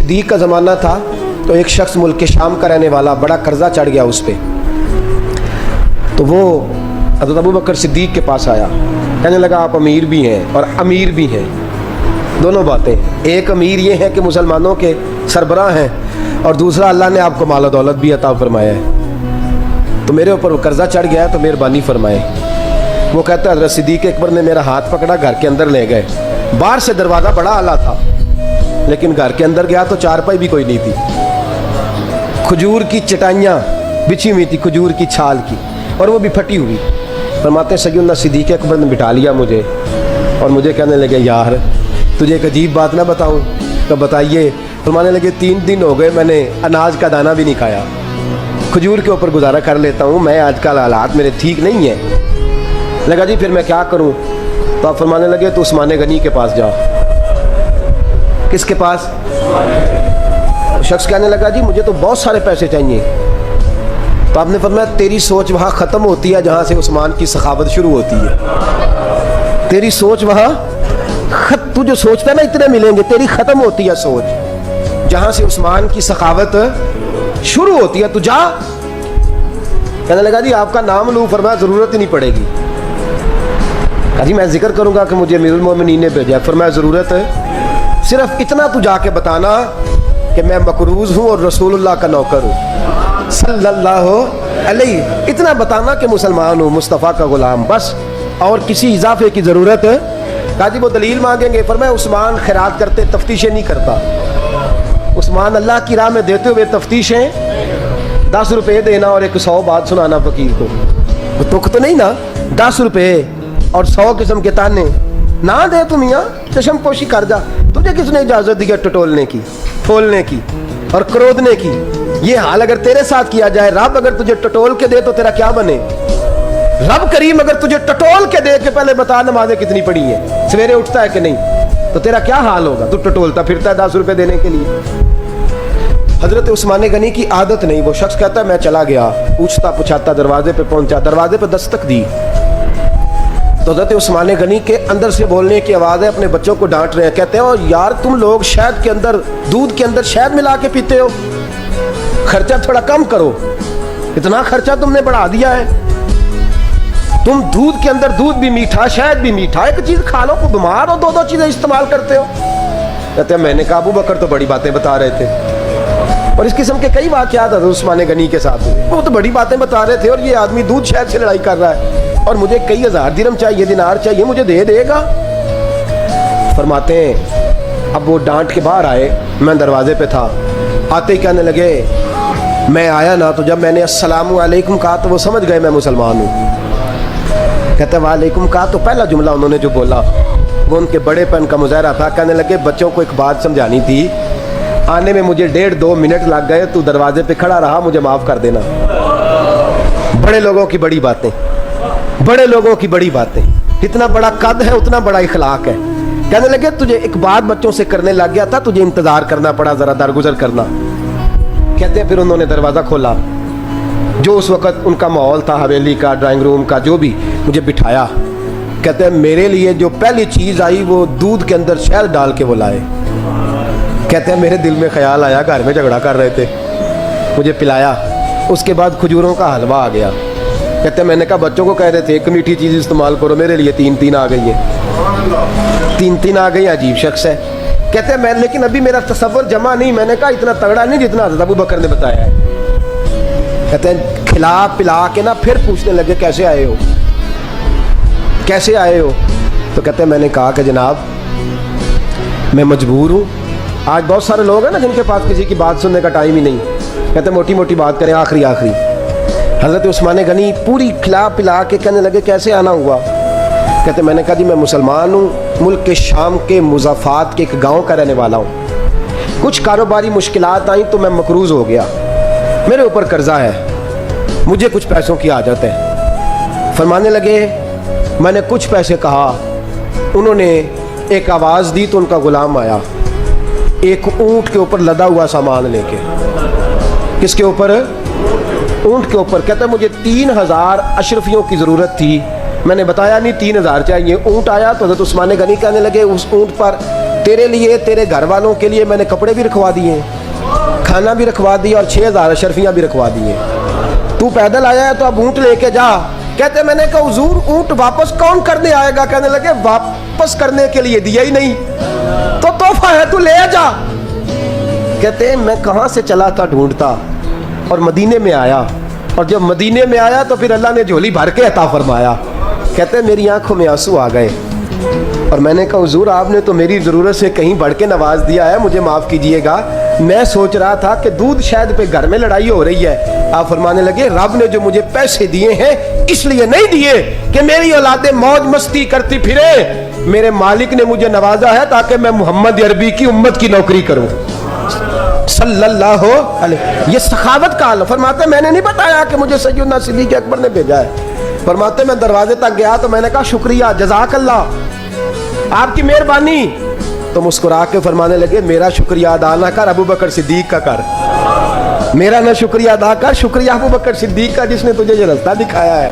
صدیق کا ज़माना था तो एक शख्स मुल्क के शाम का रहने वाला, बड़ा कर्जा चढ़ गया उस पर, तो वो हज़रत अबू बकर सिद्दीक़ के पास आया, कहने लगा आप अमीर भी हैं और अमीर भी हैं, दोनों बातें। एक अमीर ये है कि मुसलमानों के सरबराह हैं और दूसरा अल्लाह ने आपको माल दौलत भी अता फरमाया है, तो मेरे ऊपर कर्जा चढ़ गया है तो मेहरबानी फरमाए। वो कहता है हज़रत सिद्दीक़ अकबर ने मेरा हाथ पकड़ा, घर के अंदर ले गए। बाहर से दरवाज़ा बड़ा आला था लेकिन घर के अंदर गया तो चारपाई भी कोई नहीं थी, खजूर की चटाइयाँ बिछी हुई थी, खजूर की छाल की, और वो भी फटी हुई। फरमाते हैं सैयदना सिद्दीक़ अकबर ने बिठा लिया मुझे और मुझे कहने लगे यार तुझे एक अजीब बात ना बताऊं? तो बताइए। फरमाने लगे 3 दिन हो गए मैंने अनाज का दाना भी नहीं खाया, खजूर के ऊपर गुजारा कर लेता हूँ मैं, आजकल हालात मेरे ठीक नहीं है। लगा जी फिर मैं क्या करूँ? तो आप फरमाने लगे तो उस्मान गनी के पास जाओ। किसके पास? शख्स कहने लगा जी मुझे तो बहुत सारे पैसे चाहिए। तो आपने फरमाया तेरी सोच वहाँ ख़त्म होती है जहाँ से उस्मान की सखावत शुरू होती है। तेरी सोच वहाँ तू जो सोचता है ना इतने मिलेंगे, तेरी ख़त्म होती है सोच जहाँ से उस्मान की सखावत शुरू होती है, तू जा। कहने लगा जी आपका नाम लूँ? फरमाया ज़रूरत ही नहीं पड़ेगी। कहा जी मैं जिक्र करूँगा कि मुझे अमीरुल मोमिनीन ने भेजा। फरमाया ज़रूरत है, सिर्फ इतना तू जाके बताना कि मैं मकरूज़ हूँ और रसूलुल्लाह का नौकर हूँ सल्लल्लाहु अलैहि, इतना बताना कि मुसलमान हूँ, मुस्तफ़ा का ग़ुलाम, बस, और किसी इजाफे की ज़रूरत है। कहा जी वो दलील मांगेंगे। फरमाया उस्मान खैरात करते तफ्तीशें नहीं करता, उस्मान अल्लाह की राह में देते हुए तफ्तीशें 10 रुपये देना और 100 बात सुनाना फ़कीर को, वो तुक तो नहीं ना, 10 रुपये और 100 किस्म के ताने ना दे तुम यहाँ, चश्म पोशी कर जा। तुझे किसने इजाज़त दी है टटोलने की, फोलने की और क्रोधने की? ये हाल अगर तेरे साथ किया जाए, रब अगर तुझे टटोल के दे तो तेरा क्या बने? रब करीम अगर तुझे टटोल के दे के पहले बता नमाजें कितनी पड़ी है, सवेरे उठता है कि नहीं, तो तेरा क्या हाल होगा? तू टटोलता फिरता है 10 रुपए देने के लिए। हजरत उस्मान गनी की आदत नहीं। वो शख्स कहता है मैं चला गया, पूछता पुछाता दरवाजे पे पहुंचा, दरवाजे पे दस्तक दी तो हजरत उस्मान गनी के अंदर से बोलने की आवाज़ है, अपने बच्चों को डांट रहे हैं। कहते हैं यार तुम लोग शहद के अंदर, दूध के अंदर शहद मिला के पीते हो, खर्चा थोड़ा कम करो, इतना खर्चा तुमने बढ़ा दिया है। तुम दूध के अंदर दूध भी मीठा, शहद भी मीठा, एक चीज खा लो तो बीमार हो, 2-2 चीजें इस्तेमाल करते हो। कहते हैं मैंने कहा अबू बकर तो बड़ी बातें बता रहे थे, और इस किस्म के कई वाक़यात हज़रत उस्मान गनी के साथ हुए, वो तो बड़ी बातें बता रहे थे और ये आदमी दूध शहद से लड़ाई कर रहा है और मुझे कई हज़ार दिरहम चाहिए, दिनार चाहिए, मुझे दे देगा? फरमाते हैं अब वो डांट के बाहर आए, मैं दरवाजे पे था, आते ही कहने लगे मैं आया ना तो जब मैंने अस्सलामु अलैकुम कहा तो वो समझ गए मैं मुसलमान हूँ। कहते वालेकुम कहा तो पहला जुमला उन्होंने जो बोला वो उनके बड़ेपन का मुजाहरा था। कहने लगे बच्चों को एक बात समझानी थी, आने में मुझे 1.5-2 मिनट लग गए, तू दरवाजे पे खड़ा रहा, मुझे माफ़ कर देना। बड़े लोगों की बड़ी बातें, बड़े लोगों की बड़ी बातें, इतना बड़ा कद है उतना बड़ा इखलाक है। कहने लगे तुझे एक बात बच्चों से करने लग गया था, तुझे इंतज़ार करना पड़ा, ज़रा दरगुजर करना। कहते हैं फिर उन्होंने दरवाज़ा खोला, जो उस वक़्त उनका माहौल था हवेली का, ड्राइंग रूम का, जो भी, मुझे बिठाया। कहते हैं मेरे लिए जो पहली चीज़ आई वो दूध के अंदर शहद डाल के वो लाए। कहते हैं मेरे दिल में ख्याल आया घर में झगड़ा कर रहे थे, मुझे पिलाया, उसके बाद खजूरों का हलवा आ गया। कहते हैं मैंने कहा बच्चों को कह रहे थे एक मीठी चीज़ इस्तेमाल करो, मेरे लिए 3-3 आ गई है, 3-3 आ गई, अजीब शख्स है। कहते हैं मैं, लेकिन अभी मेरा तसव्वुर जमा नहीं, मैंने कहा इतना तगड़ा नहीं जितना हज़रत अबू बकर ने बताया है। कहते हैं खिला पिला के ना फिर पूछने लगे कैसे आए हो, कैसे आए हो? तो कहते हैं मैंने कहा कि जनाब मैं मजबूर हूँ। आज बहुत सारे लोग हैं ना जिनके पास किसी की बात सुनने का टाइम ही नहीं। कहते मोटी मोटी बात करें, आखिरी आखिरी। हज़रत उस्मान गनी पूरी खिला पिला के कहने लगे कैसे आना हुआ? कहते मैंने कहा जी मैं मुसलमान हूँ, मुल्क के शाम के मुज़ाफ़ात के एक गाँव का रहने वाला हूँ, कुछ कारोबारी मुश्किलात आई तो मैं मकरूज़ हो गया, मेरे ऊपर कर्जा है, मुझे कुछ पैसों की आदत है। फरमाने लगे मैंने कुछ पैसे कहा, उन्होंने एक आवाज़ दी तो उनका ग़ुलाम आया एक ऊँट के ऊपर लदा हुआ सामान लेके। किसके ऊपर? ऊँट के ऊपर। कहता मुझे 3000 अशरफियों की ज़रूरत थी, मैंने बताया नहीं 3000 चाहिए। ऊँट आया तो हज़रत उस्मान गनी कहने लगे उस ऊँट पर तेरे लिए, तेरे घर वालों के लिए मैंने कपड़े भी रखवा दिए, खाना भी रखवा दिया और 6000 अशरफियाँ भी रखवा दिए। तू पैदल आया है तो अब ऊँट लेके जा। कहते मैंने कहा हुजूर ऊँट वापस कौन करने आएगा? कहने लगे वापस करने के लिए दिया ही नहीं तो तोहफा है, तू ले जा। कहते मैं कहाँ से चला था ढूंढता और मदीने में आया, और जब मदीने में आया तो फिर अल्लाह ने झोली भर के अता फरमाया। कहते मेरी आंखों में आंसू आ गए और मैंने कहा हुजूर आपने तो मेरी ज़रूरत से कहीं बढ़ के नवाज दिया है, मुझे माफ़ कीजिएगा। मैं सोच रहा था कि दूध शायद पे घर में लड़ाई हो रही है। आप फरमाने लगे रब ने जो मुझे पैसे दिए हैं इसलिए नहीं दिए कि मेरी औलादे मौज मस्ती करती फिरे, मेरे मालिक ने मुझे नवाजा है ताकि मैं मोहम्मद अरबी की उम्मत की नौकरी करूं सल्लल्लाहु अलैहि। ये सखावत का हाल। फरमाते मैंने नहीं बताया कि मुझे सैयदना सिद्दीक़ अकबर ने भेजा है। फरमाते मैं दरवाजे तक गया तो मैंने कहा शुक्रिया, जज़ाकल्लाह, आपकी मेहरबानी। तो मुस्कुरा के फरमाने लगे मेरा शुक्रिया अदा ना कर, अबू बकर सिद्दीक का कर। मेरा ना शुक्रिया अदा कर, शुक्रिया अबू बकर सिद्दीक का जिसने तुझे ये रास्ता दिखाया है।